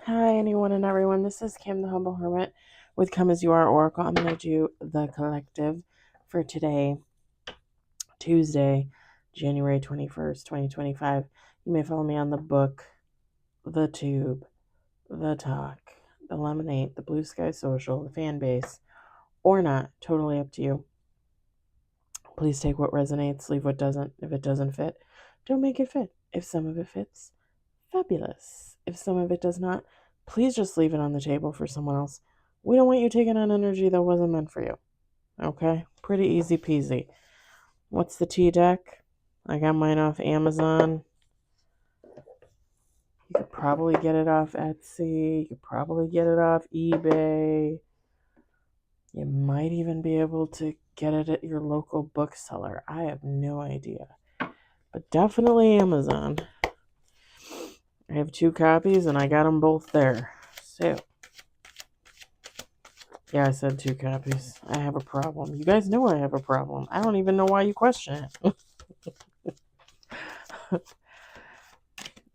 Hi, anyone and everyone. This is Kim, the Humble Hermit, with Come As You Are Oracle. I'm going to do the collective for today, Tuesday, January 21st, 2025. You may follow me on the book, the tube, the talk, the lemonade, the blue sky social, the fan base, or not. Totally up to you. Please take what resonates, leave what doesn't. If it doesn't fit, don't make it fit. If some of it fits, fabulous. If some of it does not, please just leave it on the table for someone else. We don't want you taking on energy that wasn't meant for you. Okay? Pretty easy peasy. What's the tea deck? I got mine off Amazon. You could probably get it off Etsy. You could probably get it off eBay. You might even be able to get it at your local bookseller. I have no idea. But definitely Amazon. I have 2 copies and I got them both there. So, yeah, I said 2 copies. I have a problem. You guys know I have a problem. I don't even know why you question it.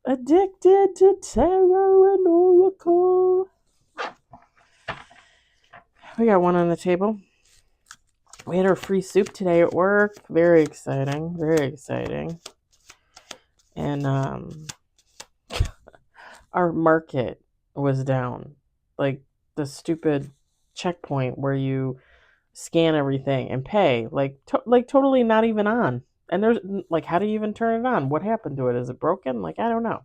Addicted to tarot and oracle. We got one on the table. We had our free soup today at work. Very exciting. Very exciting. And our market was down. Like the stupid checkpoint where you scan everything and pay. Like totally not even on. And there's like, how do you even turn it on? What happened to it? Is it broken? Like, I don't know.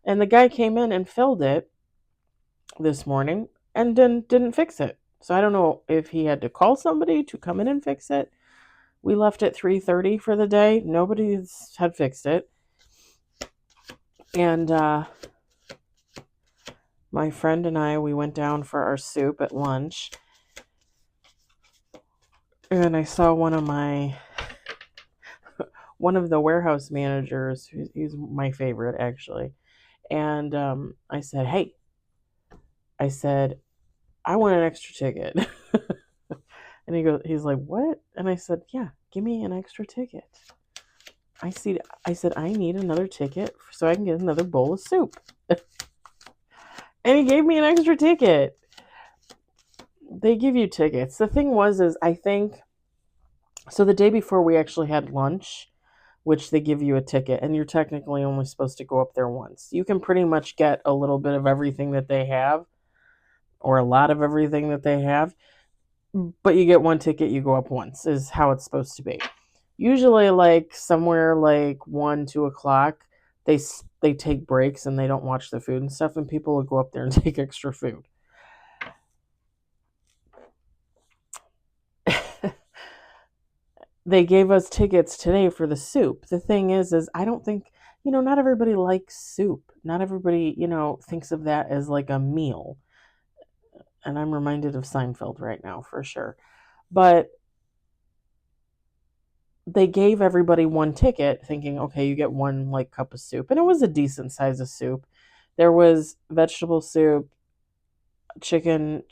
And the guy came in and filled it this morning and didn't fix it. So I don't know if he had to call somebody to come in and fix it. We left at 3:30 for the day. Nobody's had fixed it. And my friend and I, we went down for our soup at lunch. And I saw one of the warehouse managers. He's my favorite, actually. And I said, hey, I want an extra ticket. And he's like, what? And I said, yeah, give me an extra ticket. I said, I need another ticket so I can get another bowl of soup. And he gave me an extra ticket. They give you tickets. The thing is I think, so the day before we actually had lunch, which they give you a ticket, and you're technically only supposed to go up there once. You can pretty much get a little bit of everything that they have, or a lot of everything that they have, but you get one ticket, you go up once, is how it's supposed to be. Usually, like somewhere like 1, 2 o'clock, they take breaks and they don't watch the food and stuff, and people will go up there and take extra food. They gave us tickets today for the soup. The thing is I don't think, not everybody likes soup. Not everybody, thinks of that as like a meal. And I'm reminded of Seinfeld right now for sure. But they gave everybody one ticket thinking, okay, you get one like cup of soup. And it was a decent size of soup. There was vegetable soup, chicken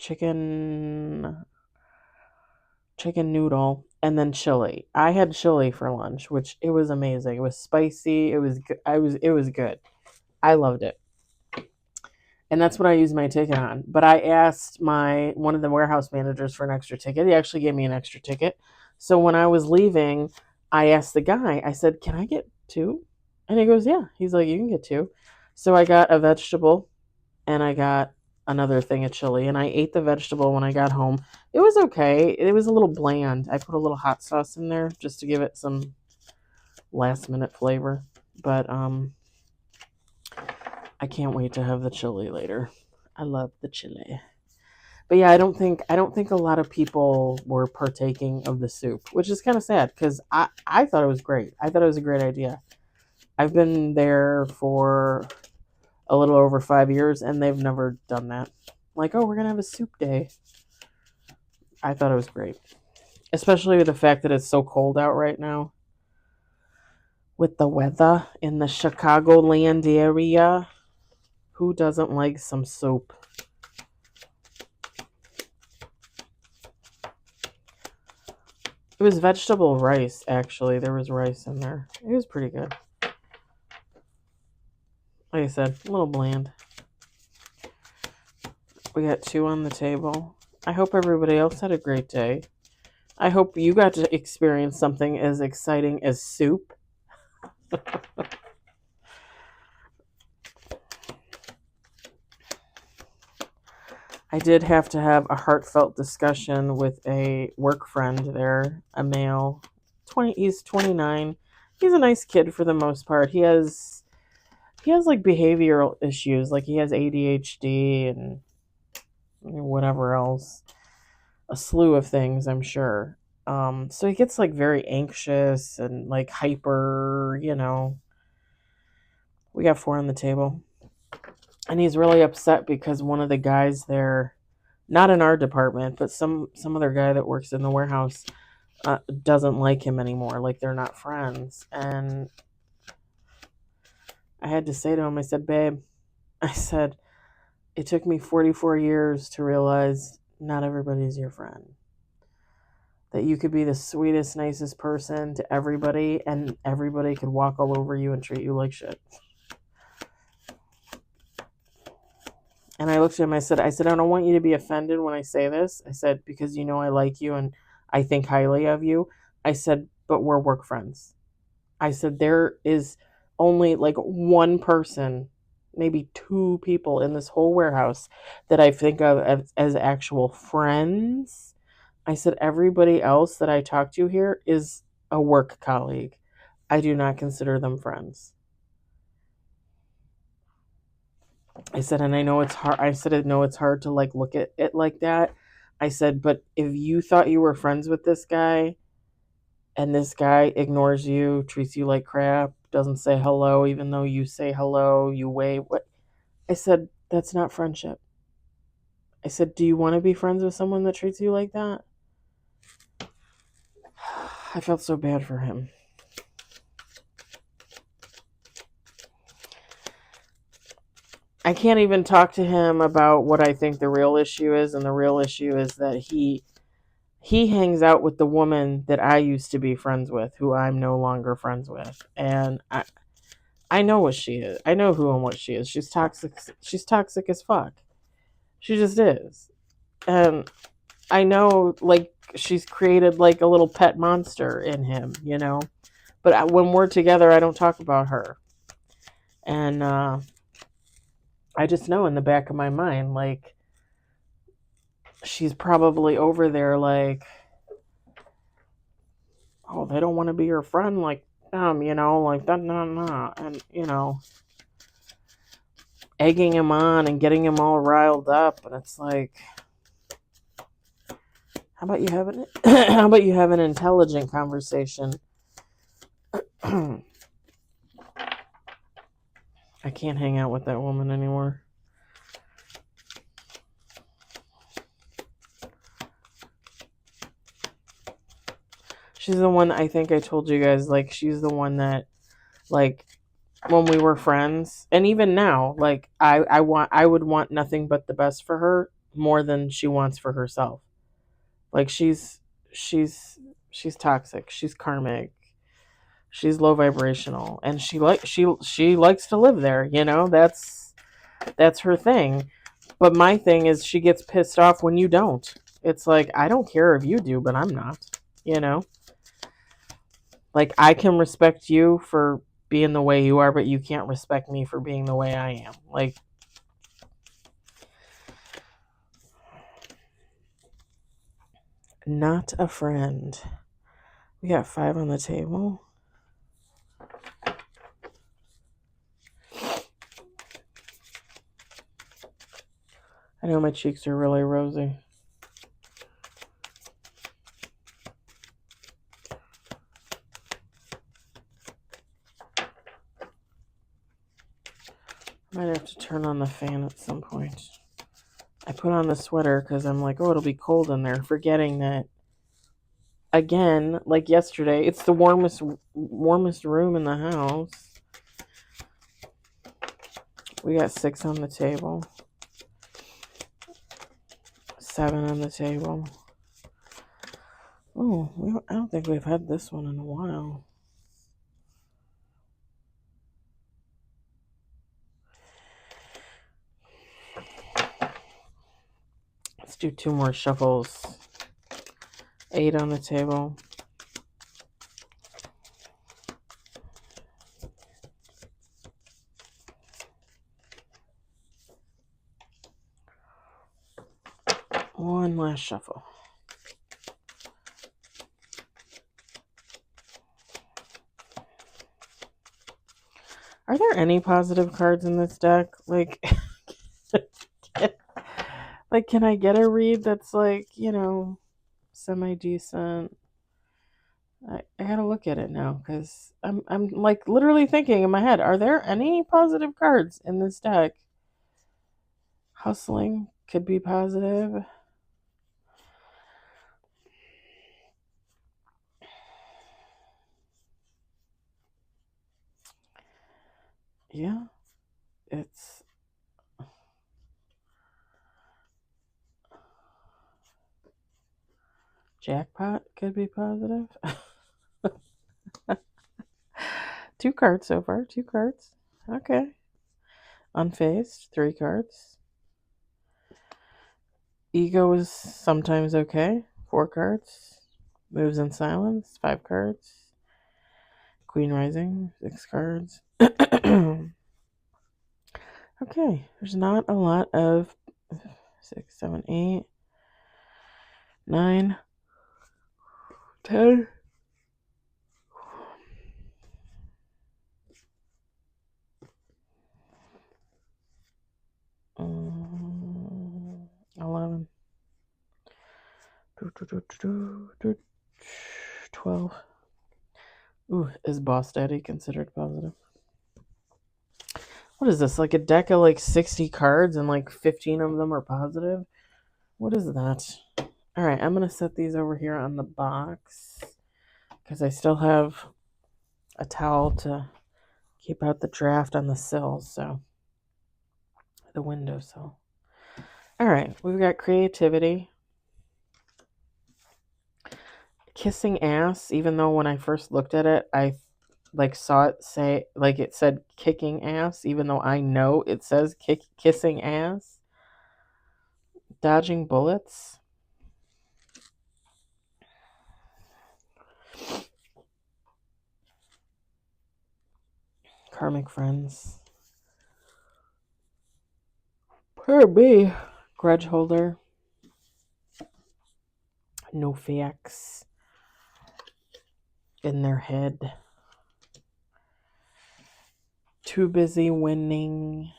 noodle, and then chili. I had chili for lunch, which it was amazing. It was spicy. It was good. I loved it. And that's what I used my ticket on. But I asked one of the warehouse managers for an extra ticket. He actually gave me an extra ticket. So when I was leaving, I asked the guy, I said, "Can I get 2?" And he goes, "Yeah." He's like, "You can get 2." So I got a vegetable and I got another thing of chili, and I ate the vegetable when I got home. It was okay. It was a little bland. I put a little hot sauce in there just to give it some last minute flavor. But I can't wait to have the chili later. I love the chili. But yeah, I don't think a lot of people were partaking of the soup, which is kind of sad because I thought it was great. I thought it was a great idea. I've been there for a little over 5 years and they've never done that. Like, oh, we're going to have a soup day. I thought it was great. Especially with the fact that it's so cold out right now. With the weather in the Chicagoland area. Who doesn't like some soup? It was vegetable rice, actually. There was rice in there. It was pretty good. Like I said, a little bland. We got 2 on the table. I hope everybody else had a great day. I hope you got to experience something as exciting as soup. I did have to have a heartfelt discussion with a work friend there, a male. He's 29. He's a nice kid for the most part. He has like behavioral issues, like he has ADHD and whatever else. A slew of things, I'm sure. So he gets like very anxious and like hyper, We got 4 on the table. And he's really upset because one of the guys there, not in our department, but some other guy that works in the warehouse, doesn't like him anymore. Like they're not friends. And I had to say to him, I said, babe, I said, it took me 44 years to realize not everybody's your friend. That you could be the sweetest, nicest person to everybody, and everybody could walk all over you and treat you like shit. And I looked at him, I said, I don't want you to be offended when I say this. I said, because you know I like you and I think highly of you. I said, but we're work friends. I said, there is only like one person, maybe 2 people in this whole warehouse that I think of as actual friends. I said, everybody else that I talk to here is a work colleague. I do not consider them friends. I said, and I know it's hard. I said, I know it's hard to like look at it like that. I said, but if you thought you were friends with this guy and this guy ignores you, treats you like crap, doesn't say hello, even though you say hello, you wave. What? I said, that's not friendship. I said, do you want to be friends with someone that treats you like that? I felt so bad for him. I can't even talk to him about what I think the real issue is, and the real issue is that he hangs out with the woman that I used to be friends with, who I'm no longer friends with. And I know what she is. I know who and what she is. She's toxic. She's toxic as fuck. She just is. And I know, like, she's created like a little pet monster in him, But when we're together, I don't talk about her. And I just know in the back of my mind, like, she's probably over there like, oh, they don't want to be your friend, like like that, nah. And egging him on and getting him all riled up, and it's like, how about you have an intelligent conversation? I can't hang out with that woman anymore. She's the one, I think I told you guys, like, she's the one that, like, when we were friends, and even now, like, I would want nothing but the best for her more than she wants for herself. Like, she's toxic. She's karmic. She's low vibrational, and she likes to live there. That's her thing. But my thing is, she gets pissed off when you don't. It's like, I don't care if you do, but I'm not. Like, I can respect you for being the way you are, but you can't respect me for being the way I am. Like, not a friend. We got 5 on the table. I know my cheeks are really rosy. Might have to turn on the fan at some point. I put on the sweater because I'm like, oh, it'll be cold in there, forgetting that, again, like yesterday, it's the warmest room in the house. We got 6 on the table. 7 on the table. Oh, I don't think we've had this one in a while. Let's do 2 more shuffles. 8 on the table. One last shuffle. Are there any positive cards in this deck? Like, can I get a read that's like, semi-decent? I gotta look at it now because I'm like literally thinking in my head, are there any positive cards in this deck? Hustling could be positive. Yeah, it's jackpot could be positive. 2 cards so far. 2 cards. Okay. Unfazed. 3 cards. Ego is sometimes okay. 4 cards. Moves in silence. 5 cards. Queen Rising. 6 cards. Okay. There's not a lot of 6, 7, 8, 9, 10. 11. 12. Ooh, is Boss Daddy considered positive? What is this? Like a deck of like 60 cards and like 15 of them are positive? What is that? All right, I'm going to set these over here on the box because I still have a towel to keep out the draft on the sill, so the windowsill. All right, we've got creativity. Kissing ass, even though when I first looked at it, I like saw it say, like it said kicking ass, even though I know it says kissing ass. Dodging bullets. Karmic friends. Pardon me. Grudge holder. No facts in their head. Too busy winning.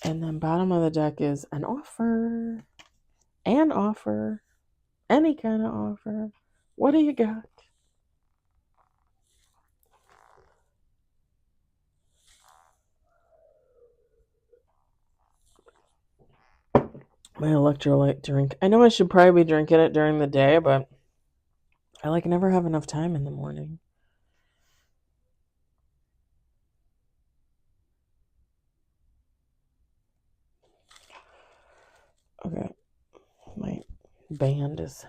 And then bottom of the deck is an offer. An offer. Any kind of offer. What do you got? My electrolyte drink. I know I should probably be drinking it during the day, but I like never have enough time in the morning. Okay. My band is...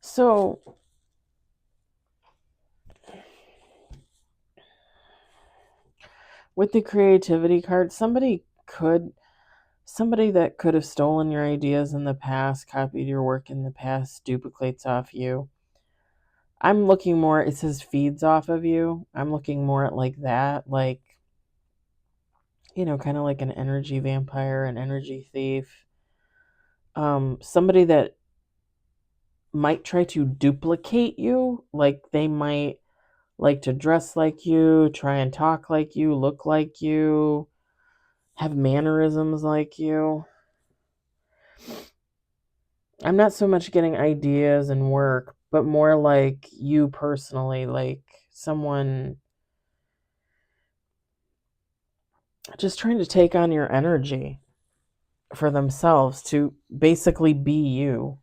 So, with the creativity card, somebody that could have stolen your ideas in the past, copied your work in the past, duplicates off you. I'm looking more, it says feeds off of you. I'm looking more at like that, like, kind of like an energy vampire, an energy thief. Somebody that might try to duplicate you, like they might like to dress like you, try and talk like you, look like you, have mannerisms like you. I'm not so much getting ideas and work, but more like you personally, like someone just trying to take on your energy for themselves to basically be you.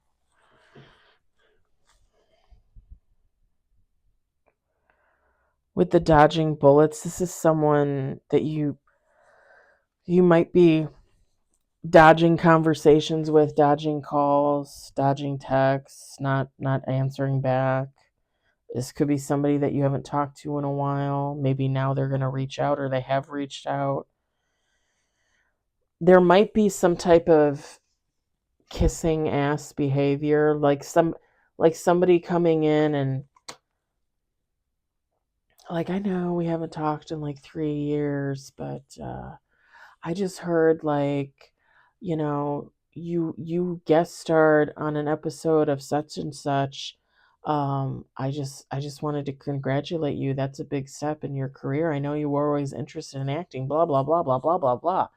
With the dodging bullets, this is someone that you might be dodging conversations with, dodging calls, dodging texts, not answering back. This could be somebody that you haven't talked to in a while. Maybe now they're going to reach out, or they have reached out. There might be some type of kissing ass behavior, like somebody coming in and like, I know we haven't talked in like 3 years, but I just heard like, you guest starred on an episode of such and such. I just wanted to congratulate you. That's a big step in your career. I know you were always interested in acting, blah blah blah blah blah blah blah.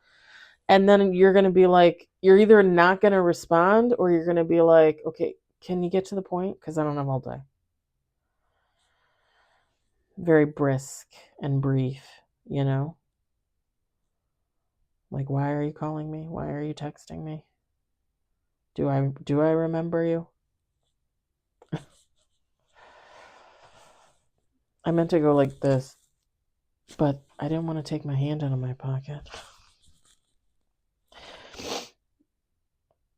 And then you're going to be like, you're either not going to respond, or you're going to be like, okay, can you get to the point? Because I don't have all day. Very brisk and brief, Like, why are you calling me? Why are you texting me? Do I remember you? I meant to go like this, but I didn't want to take my hand out of my pocket.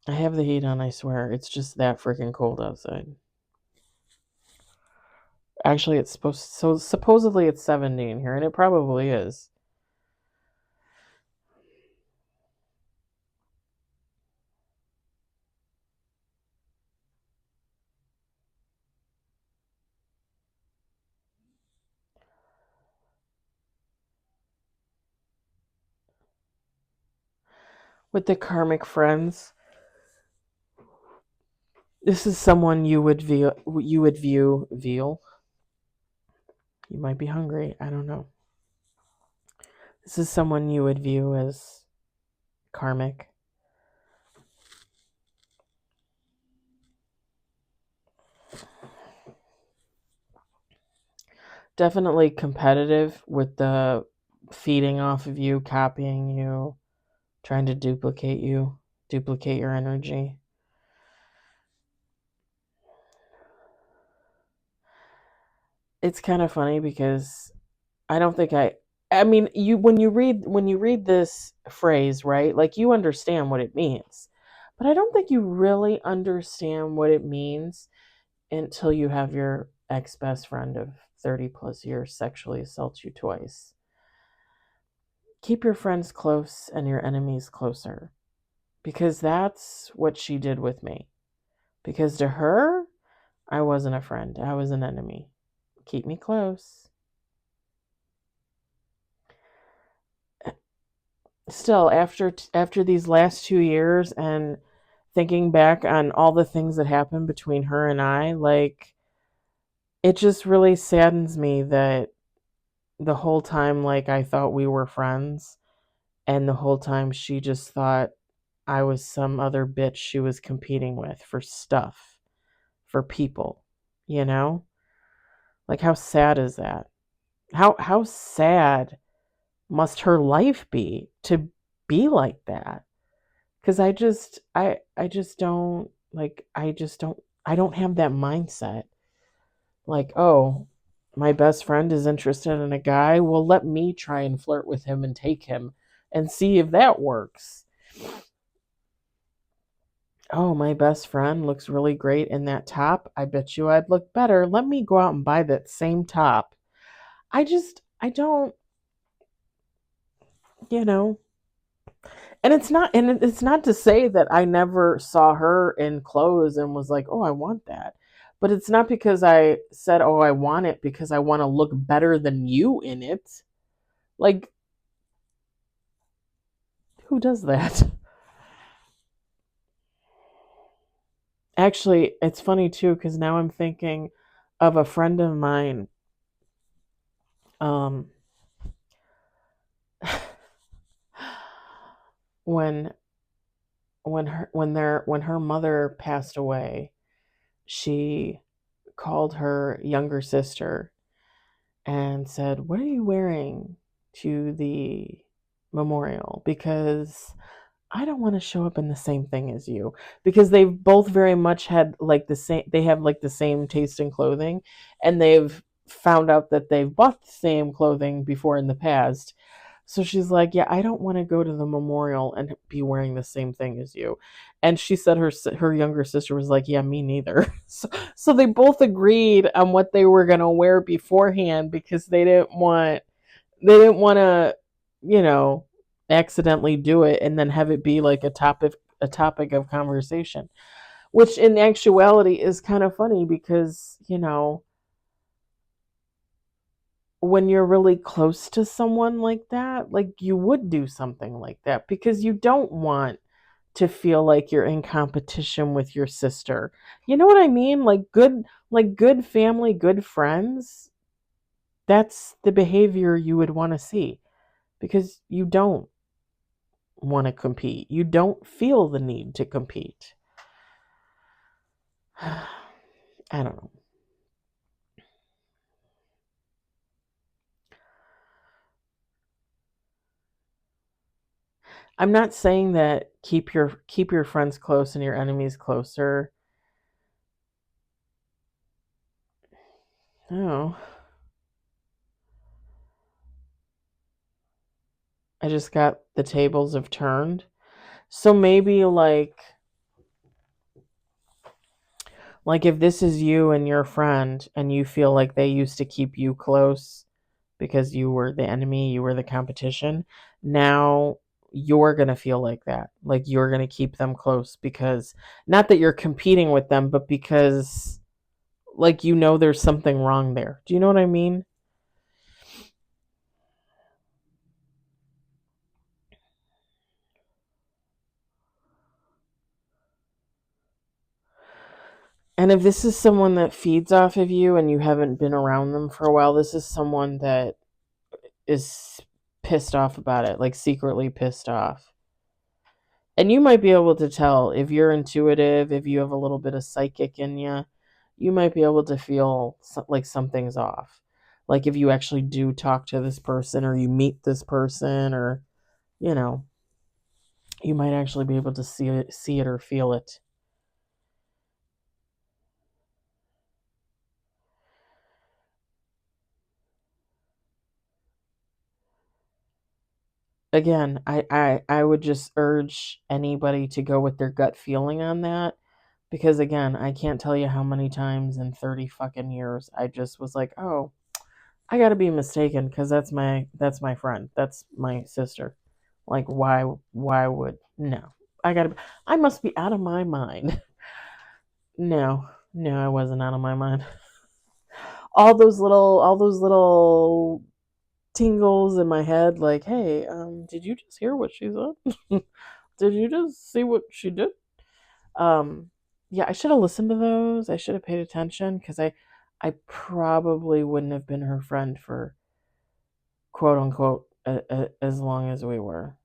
I have the heat on, I swear. It's just that freaking cold outside. Actually, supposedly it's 70 in here, and it probably is. With the karmic friends, this is someone you would view veal. You might be hungry, I don't know. This is someone you would view as karmic. Definitely competitive with the feeding off of you, copying you, trying to duplicate your energy. It's kind of funny because I don't think I mean, when you read this phrase, right? Like, you understand what it means. But I don't think you really understand what it means until you have your ex-best friend of 30 plus years sexually assault you twice. Keep your friends close and your enemies closer. Because that's what she did with me. Because to her, I wasn't a friend. I was an enemy. Keep me close. Still, after these last 2 years and thinking back on all the things that happened between her and I, like, it just really saddens me that the whole time, like, I thought we were friends, and the whole time she just thought I was some other bitch she was competing with for stuff, for people, you know? Like, how sad is that? How sad must her life be to be like that? Because I just don't, like, I don't have that mindset. Like, oh, my best friend is interested in a guy. Well, let me try and flirt with him and take him and see if that works. Oh, my best friend looks really great in that top. I bet you I'd look better. Let me go out and buy that same top. I don't, you know. And it's not to say that I never saw her in clothes and was like, "Oh, I want that." But it's not because I said, "Oh, I want it," because I want to look better than you in it. Like, who does that? Actually, it's funny too because now I'm thinking of a friend of mine. Um, when when her mother passed away, she called her younger sister and said, "What are you wearing to the memorial? Because I don't want to show up in the same thing as you." Because they've both very much had like the same, they have like the same taste in clothing, and they've found out that they've bought the same clothing before in the past. So she's like, yeah, I don't want to go to the memorial and be wearing the same thing as you. And she said her younger sister was like, yeah, me neither. So they both agreed on what they were going to wear beforehand because they didn't want to, you know, accidentally do it and then have it be like a topic of conversation, which in actuality is kind of funny because, when you're really close to someone like that, like you would do something like that because you don't want to feel like you're in competition with your sister. You know what I mean? Like good family, good friends, that's the behavior you would want to see because you don't want to compete. You don't feel the need to compete. I don't know. I'm not saying that keep your friends close and your enemies closer. No. I just got the tables have turned. So maybe like if this is you and your friend and you feel like they used to keep you close because you were the enemy, you were the competition, now you're going to feel like that. Like you're going to keep them close because not that you're competing with them, but because like there's something wrong there. Do you know what I mean? And if this is someone that feeds off of you and you haven't been around them for a while, this is someone that is pissed off about it, like secretly pissed off. And you might be able to tell if you're intuitive, if you have a little bit of psychic in you, you might be able to feel like something's off. Like if you actually do talk to this person or you meet this person or, you know, you might actually be able to see it or feel it. Again, I would just urge anybody to go with their gut feeling on that because again, I can't tell you how many times in 30 fucking years I just was like, "Oh, I got to be mistaken cuz that's my friend. That's my sister." Like why would no. I must be out of my mind. No. No, I wasn't out of my mind. All those little tingles in my head like, "Hey, did you just hear what she said?" Did you just see what she did? Um, yeah, I should have listened to those. I should have paid attention because I probably wouldn't have been her friend for quote unquote as long as we were.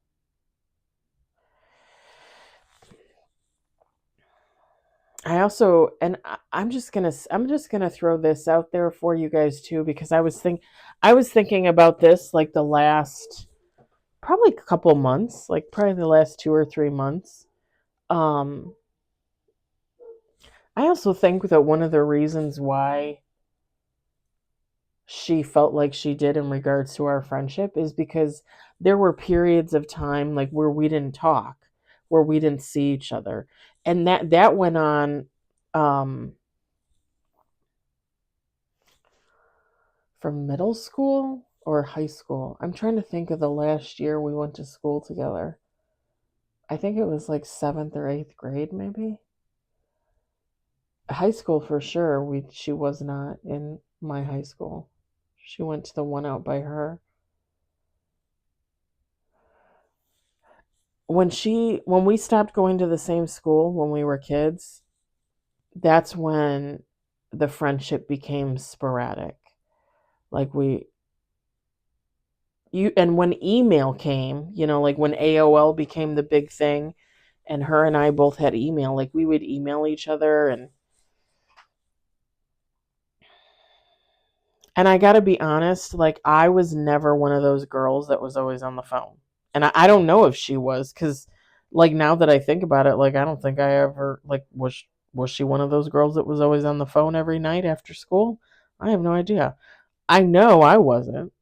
I also, and I'm just gonna throw this out there for you guys too because I was thinking about this like the last probably couple months, like probably the last 2 or 3 months. Um, I also think that one of the reasons why she felt like she did in regards to our friendship is because there were periods of time like where we didn't talk, where we didn't see each other. And that went on um from middle school or high school. I'm trying to think of the last year we went to school together. I think it was like 7th or 8th grade maybe. High school for sure. We She was not in my high school. She went to the one out by her. When we stopped going to the same school when we were kids, that's when the friendship became sporadic. Like and when email came, like when AOL became the big thing and her and I both had email, like we would email each other and I got to be honest, like I was never one of those girls that was always on the phone. And I don't know if she was cuz like now that I think about it, like I don't think I ever like was she one of those girls that was always on the phone every night after school? I have no idea. I know I wasn't.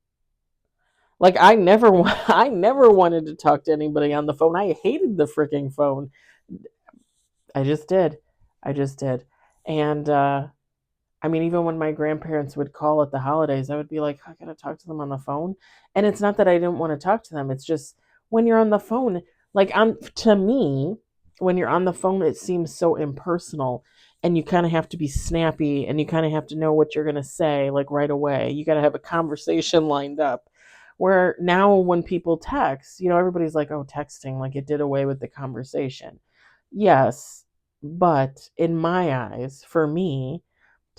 Like I never wanted to talk to anybody on the phone. I hated the freaking phone. I just did. I just did. And I mean, even when my grandparents would call at the holidays, I would be like, I gotta talk to them on the phone. And it's not that I didn't want to talk to them. It's just when you're on the phone, like to me, when you're on the phone, it seems so impersonal, and you kind of have to be snappy, and you kind of have to know what you're gonna say like right away. You gotta have a conversation lined up. Where now when people text, everybody's like, oh, texting, like it did away with the conversation. Yes, but in my eyes, for me,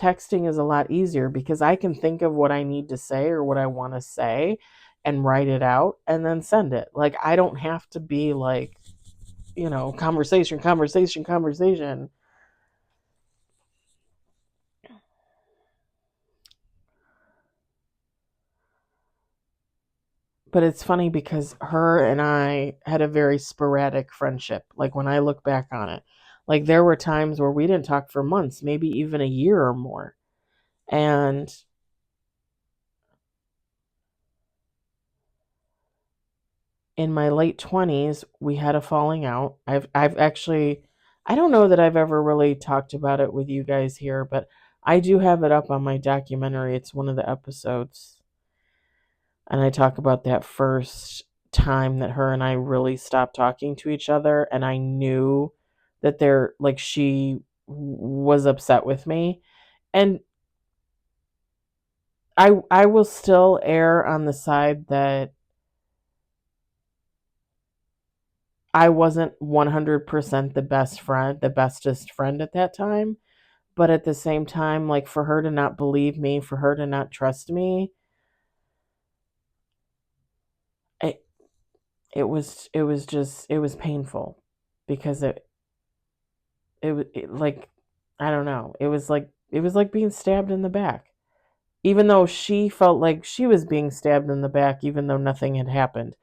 texting is a lot easier because I can think of what I need to say or what I want to say and write it out and then send it. Like I don't have to be like, conversation, conversation, conversation. But it's funny because her and I had a very sporadic friendship. Like when I look back on it, like there were times where we didn't talk for months, maybe even a year or more. And in my late 20s, we had a falling out. I've actually I don't know that I've ever really talked about it with you guys here, but I do have it up on my documentary. It's one of the episodes. And I talk about that first time that her and I really stopped talking to each other, and I knew that she was upset with me. And I will still err on the side that I wasn't 100% the best friend, the bestest friend at that time. But at the same time, like for her to not believe me, for her to not trust me, it, it was painful because like, I don't know. It was like being stabbed in the back. Even though she felt like she was being stabbed in the back, even though nothing had happened.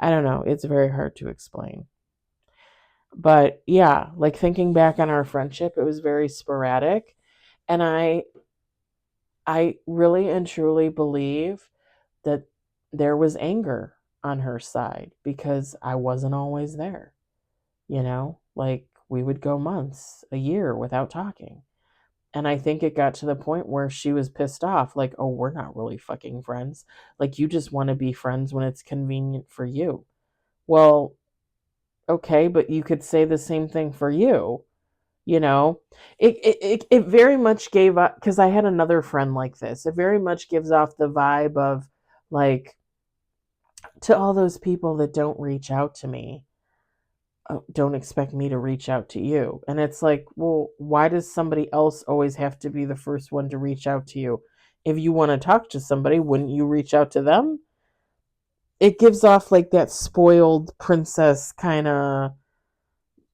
I don't know. It's very hard to explain. But yeah, like thinking back on our friendship, it was very sporadic. And I really and truly believe that there was anger on her side because I wasn't always there, Like we would go months, a year without talking. And I think it got to the point where she was pissed off, like, oh, we're not really fucking friends. Like, you just want to be friends when it's convenient for you. Well, okay, but you could say the same thing for you. you know it very much gave up because I had another friend like this. It very much gives off the vibe of like, to all those people that don't reach out to me, don't expect me to reach out to you. And it's like, well, why does somebody else always have to be the first one to reach out to you? If you want to talk to somebody, wouldn't you reach out to them? It gives off like that spoiled princess kind of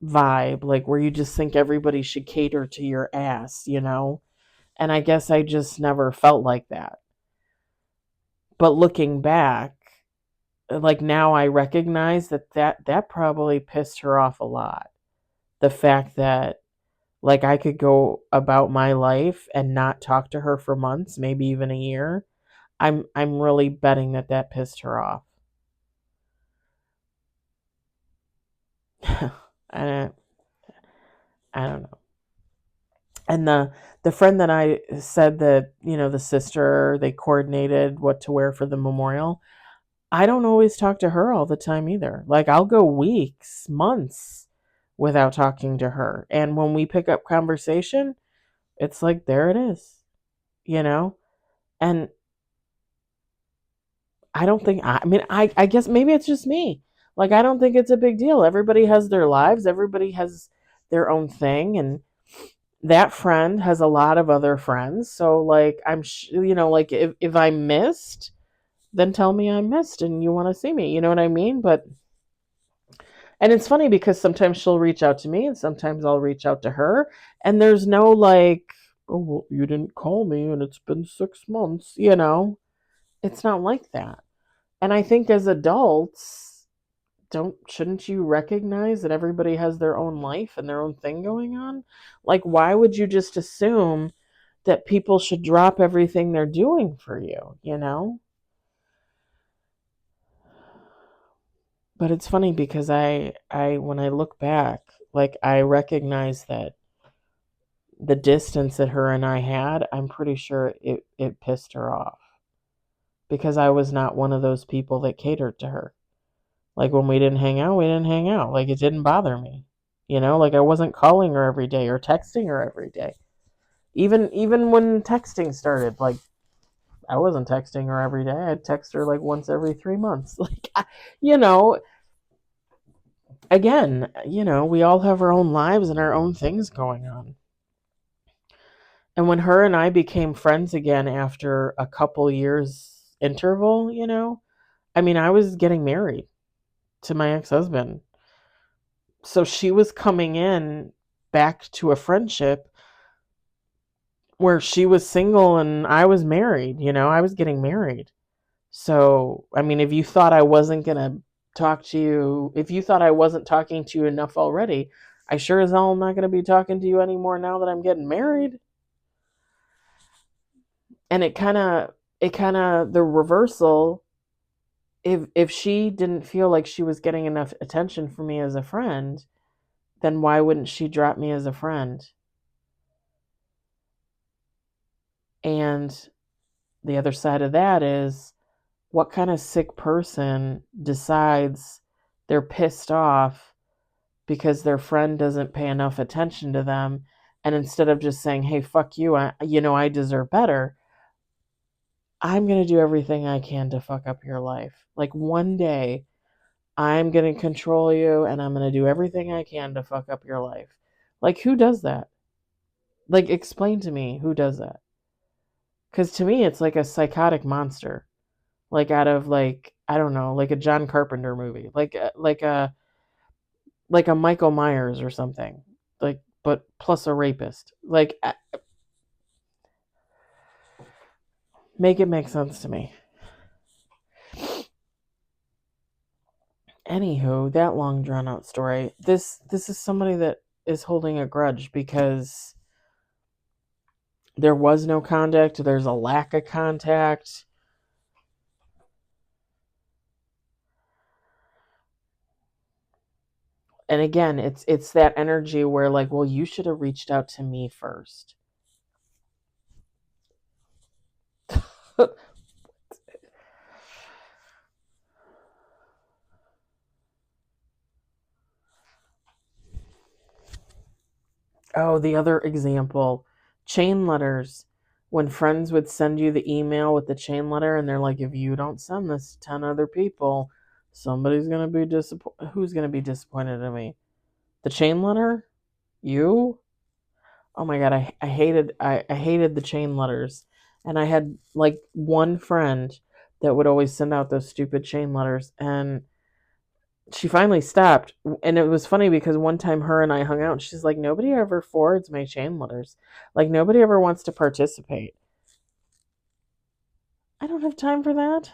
vibe, like where you just think everybody should cater to your ass. And I guess I just never felt like that. But looking back, like now I recognize that probably pissed her off a lot. The fact that like I could go about my life and not talk to her for months, maybe even a year. I'm really betting that pissed her off. I I don't know. And the friend that I said that, the sister, they coordinated what to wear for the memorial. I don't always talk to her all the time either. Like I'll go weeks, months without talking to her. And when we pick up conversation, it's like there it is, you know? And I mean I guess maybe it's just me. Like I don't think it's a big deal. Everybody has their lives, everybody has their own thing, and that friend has a lot of other friends. So like like if I missed, then tell me I missed and you want to see me, you know what I mean? But and it's funny because sometimes she'll reach out to me and sometimes I'll reach out to her, and there's no like, oh, well, you didn't call me and it's been 6 months. It's not like that. And I think as adults, don't shouldn't you recognize that everybody has their own life and their own thing going on? Like why would you just assume that people should drop everything they're doing for you? But it's funny because when I look back, like I recognize that the distance that her and I had, I'm pretty sure it pissed her off because I was not one of those people that catered to her. Like when we didn't hang out, we didn't hang out. Like it didn't bother me. Like I wasn't calling her every day or texting her every day. Even when texting started, like I wasn't texting her every day. I'd text her like once every 3 months. Like, you know, again, we all have our own lives and our own things going on. And when her and I became friends again after a couple years interval, I mean, I was getting married to my ex-husband. So she was coming in back to a friendship where she was single and I was married, I was getting married. So, I mean, if you thought I wasn't going to talk to you, if you thought I wasn't talking to you enough already, I sure as hell am not going to be talking to you anymore now that I'm getting married. And the reversal, if she didn't feel like she was getting enough attention from me as a friend, then why wouldn't she drop me as a friend? And the other side of that is, what kind of sick person decides they're pissed off because their friend doesn't pay enough attention to them, and instead of just saying, hey, fuck you, I deserve better, I'm going to do everything I can to fuck up your life. Like one day I'm going to control you and I'm going to do everything I can to fuck up your life. Like, who does that? Like, explain to me who does that. Because to me, it's like a psychotic monster. Like out of, like, I don't know, like a John Carpenter movie. Like a Michael Myers or something. Like, but plus a rapist. Like, make it make sense to me. Anywho, that long drawn out story. This is somebody that is holding a grudge because there was no contact. There's a lack of contact. And again, it's that energy where, like, well, you should have reached out to me first. Oh, the other example, chain letters. When friends would send you the email with the chain letter and they're like, if you don't send this to 10 other people, somebody's going to be disappointed. Who's going to be disappointed in me? The chain letter? You? Oh my god, I hated the chain letters. And I had like one friend that would always send out those stupid chain letters, and she finally stopped. And it was funny because one time her and I hung out and she's like, nobody ever forwards my chain letters. Like nobody ever wants to participate. I don't have time for that.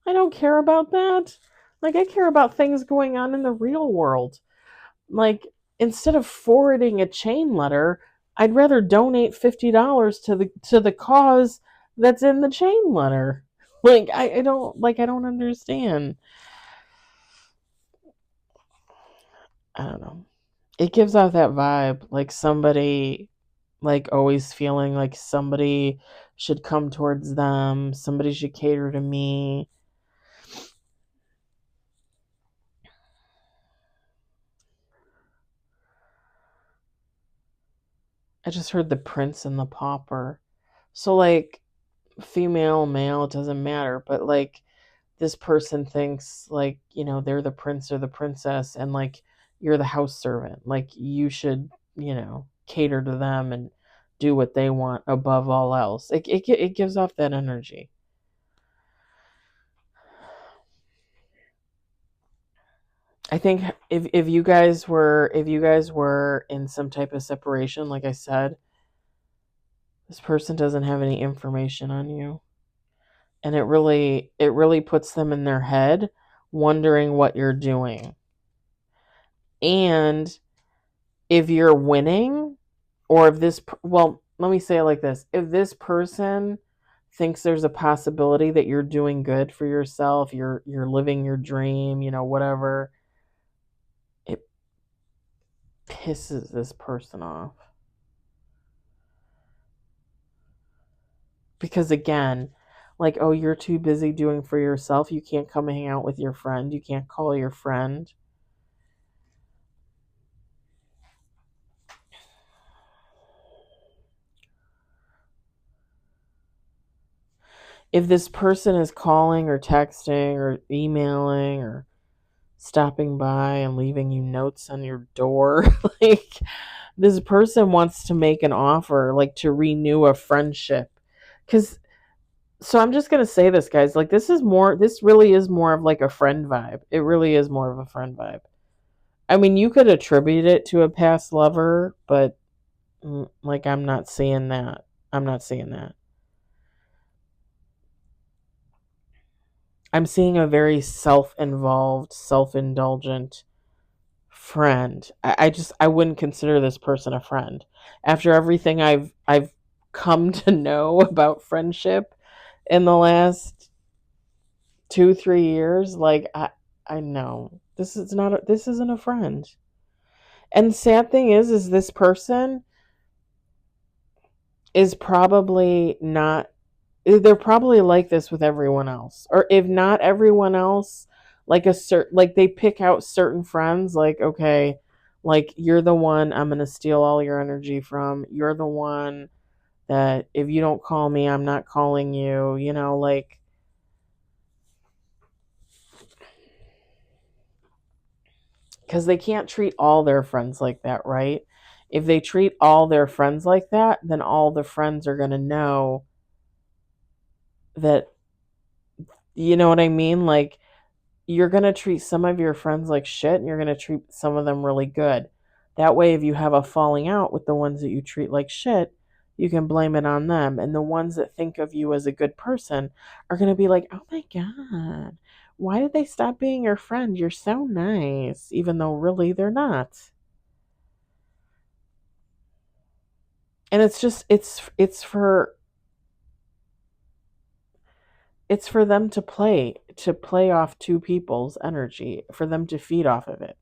I don't care about that. Like I care about things going on in the real world. Like instead of forwarding a chain letter, I'd rather donate $50 to the cause that's in the chain letter. Like I don't understand. I don't know. It gives off that vibe, like somebody, like always feeling like somebody should come towards them, somebody should cater to me. I just heard the prince and the pauper. So like female, male, it doesn't matter, but like this person thinks like, they're the prince or the princess and like you're the house servant. Like you should, cater to them and do what they want above all else. It gives off that energy. I think if you guys were in some type of separation, like I said, this person doesn't have any information on you. And it really puts them in their head wondering what you're doing. And if you're winning, or if this, well, let me say it like this. If this person thinks there's a possibility that you're doing good for yourself, you're living your dream, whatever, it pisses this person off. Because again, like, oh, you're too busy doing for yourself. You can't come hang out with your friend. You can't call your friend. If this person is calling or texting or emailing or stopping by and leaving you notes on your door, like, this person wants to make an offer, like to renew a friendship. Because, so I'm just going to say this, guys, like, this really is more of like a friend vibe. It really is more of a friend vibe. I mean, you could attribute it to a past lover, but like, I'm not seeing that. I'm not seeing that. I'm seeing a very self-involved, self-indulgent friend. I wouldn't consider this person a friend. After everything I've come to know about friendship in the last 2-3 years, like, I know this isn't a friend. And the sad thing is this person is probably not, they're probably like this with everyone else, or if not everyone else, like like they pick out certain friends, like, okay, like, you're the one I'm going to steal all your energy from. You're the one that if you don't call me, I'm not calling you, like, because they can't treat all their friends like that, right? If they treat all their friends like that, then all the friends are going to know that, you know what I mean? Like, you're going to treat some of your friends like shit and you're going to treat some of them really good. That way, if you have a falling out with the ones that you treat like shit, you can blame it on them. And the ones that think of you as a good person are going to be like, oh my God, why did they stop being your friend? You're so nice, even though really they're not. And it's just, it's for them to play off two people's energy, for them to feed off of it.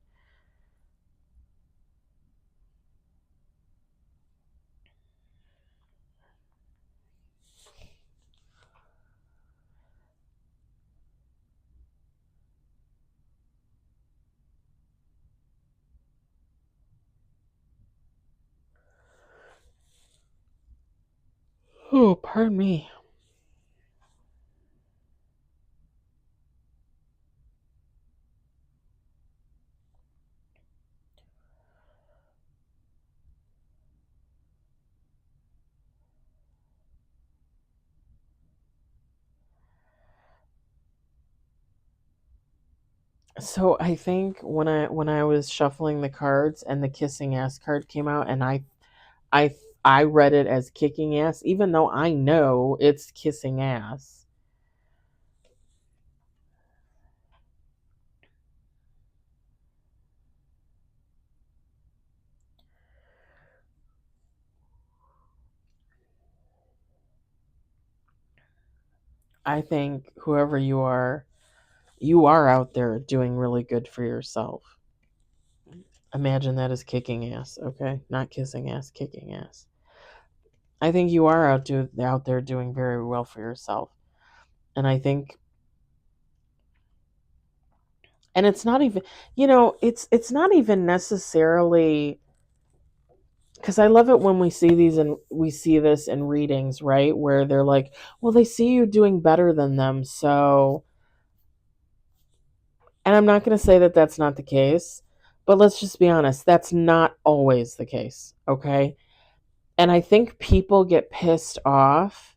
Oh, pardon me. So I think when I was shuffling the cards and the kissing ass card came out, and I I read it as kicking ass, even though I know it's kissing ass. I think whoever you are out there doing really good for yourself. Imagine that as kicking ass, okay? Not kissing ass, kicking ass. I think you are out there doing very well for yourself. And I think, and it's not even, it's not even necessarily, because I love it when we see this in readings, right? Where they're like, well, they see you doing better than them, so, and I'm not going to say that that's not the case, but let's just be honest, that's not always the case, okay? And I think people get pissed off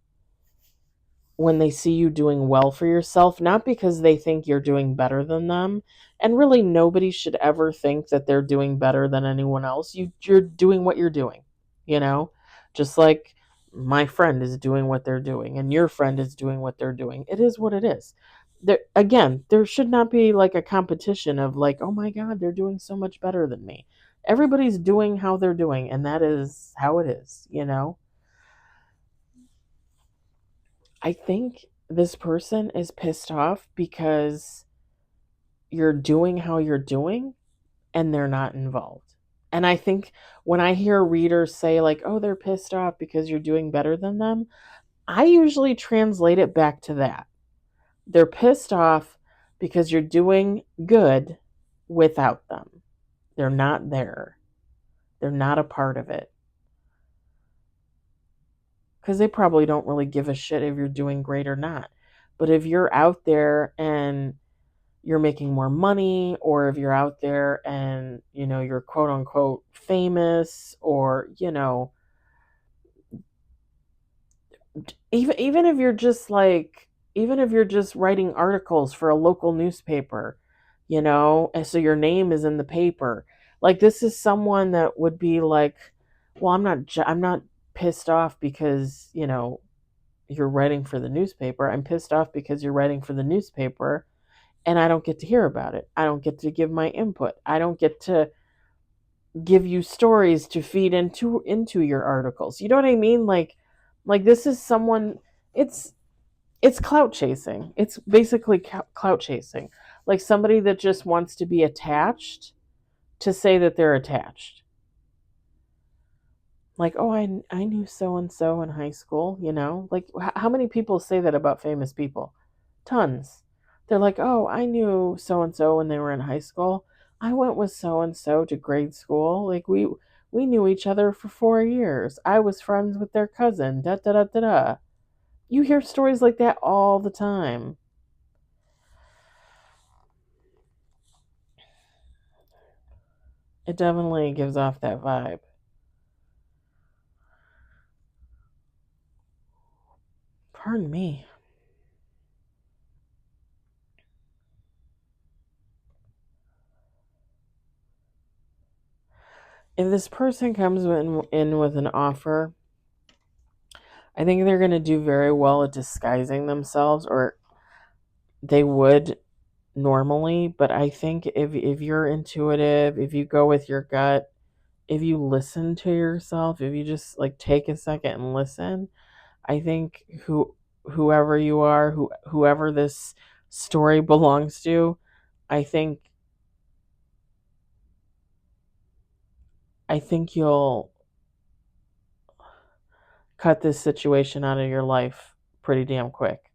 when they see you doing well for yourself, not because they think you're doing better than them. And really, nobody should ever think that they're doing better than anyone else. You're doing what you're doing, you know? Just like my friend is doing what they're doing, and your friend is doing what they're doing. It is what it is. Again, there should not be like a competition of like, oh my God, they're doing so much better than me. Everybody's doing how they're doing, and that is how it is, you know? I think this person is pissed off because you're doing how you're doing and they're not involved. And I think when I hear readers say, like, oh, they're pissed off because you're doing better than them, I usually translate it back to that. They're pissed off because you're doing good without them. They're not there, they're not a part of it. Because they probably don't really give a shit if you're doing great or not. But if you're out there and you're making more money, or if you're out there and, you're quote unquote famous, or, even if you're just like, even if you're just writing articles for a local newspaper, and so your name is in the paper, like, this is someone that would be like, well, I'm not pissed off because, you're writing for the newspaper. I'm pissed off because you're writing for the newspaper and I don't get to hear about it. I don't get to give my input. I don't get to give you stories to feed into your articles. You know what I mean? Like this is someone, it's clout chasing. It's basically clout chasing. Like somebody that just wants to be attached to say that they're attached. Like, oh, I knew so and so in high school, Like how many people say that about famous people? Tons. They're like, oh, I knew so and so when they were in high school. I went with so and so to grade school. Like we knew each other for 4 years. I was friends with their cousin. Da da da da da. You hear stories like that all the time. It definitely gives off that vibe. Pardon me. If this person comes in with an offer, I think they're going to do very well at disguising themselves, or they would normally. But I think if you're intuitive, if you go with your gut, if you listen to yourself, if you just like take a second and listen, I think whoever you are, whoever this story belongs to, I think I think you'll cut this situation out of your life pretty damn quick.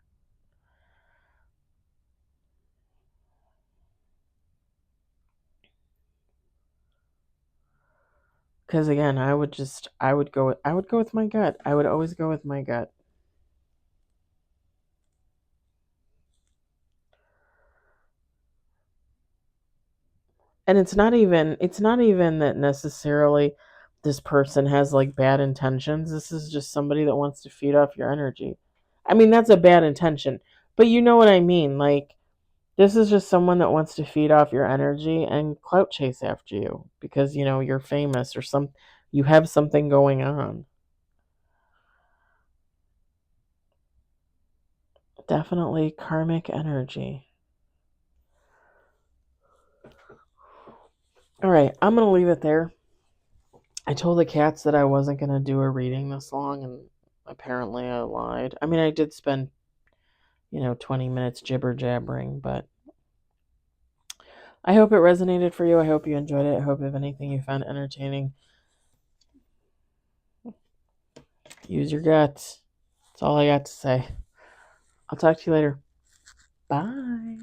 Because again, I would go with my gut. I would always go with my gut. And it's not even that necessarily this person has like bad intentions. This is just somebody that wants to feed off your energy. I mean, that's a bad intention, but you know what I mean. Like, this is just someone that wants to feed off your energy and clout chase after you because you're famous, or you have something going on. Definitely karmic energy. All right, I'm going to leave it there. I told the cats that I wasn't going to do a reading this long, and apparently I lied. I mean, I did spend, 20 minutes jibber jabbering, but I hope it resonated for you. I hope you enjoyed it. I hope, if anything, you found entertaining. Use your guts. That's all I got to say. I'll talk to you later. Bye.